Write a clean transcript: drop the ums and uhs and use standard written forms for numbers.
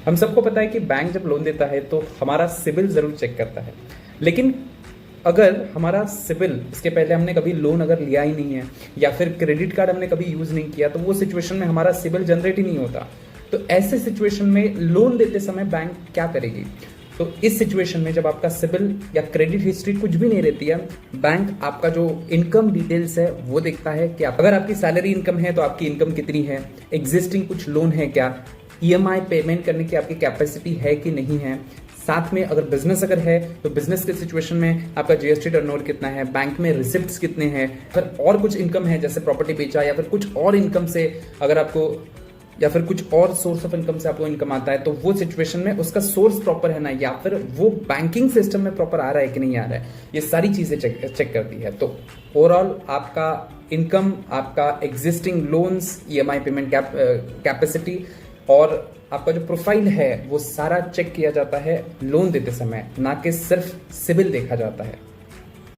हम सबको पता है कि बैंक जब लोन देता है तो हमारा सिबिल जरूर चेक करता है, लेकिन अगर हमारा सिबिल, इसके पहले हमने कभी लोन अगर लिया ही नहीं है या फिर क्रेडिट कार्ड हमने कभी यूज नहीं किया, तो वो सिचुएशन में हमारा सिबिल जनरेट ही नहीं होता। तो ऐसे सिचुएशन में लोन देते समय बैंक क्या करेगी? तो इस सिचुएशन में जब आपका सिबिल या क्रेडिट हिस्ट्री कुछ भी नहीं रहती है, बैंक आपका जो इनकम डिटेल्स है वो देखता है कि अगर आपकी सैलरी इनकम है तो आपकी इनकम कितनी है, एग्जिस्टिंग कुछ लोन है क्या, ईएमआई पेमेंट करने की आपकी कैपेसिटी है कि नहीं है, साथ में अगर बिजनेस अगर है तो बिजनेस के सिचुएशन में आपका जीएसटी टर्नओवर कितना है, बैंक में रिसिप्ट्स कितने हैं, फिर और कुछ इनकम है जैसे प्रॉपर्टी बेचा या फिर कुछ और इनकम से अगर आपको, या फिर कुछ और सोर्स ऑफ इनकम से आपको इनकम आता है, तो वो सिचुएशन में उसका सोर्स प्रॉपर है ना, या फिर वो बैंकिंग सिस्टम में प्रॉपर आ रहा है कि नहीं आ रहा है, ये सारी चीजें चेक करती है। तो ओवरऑल आपका इनकम, आपका existing loans, EMI payment capacity और आपका जो प्रोफाइल है वो सारा चेक किया जाता है लोन देते समय, ना कि सिर्फ सिबिल देखा जाता है।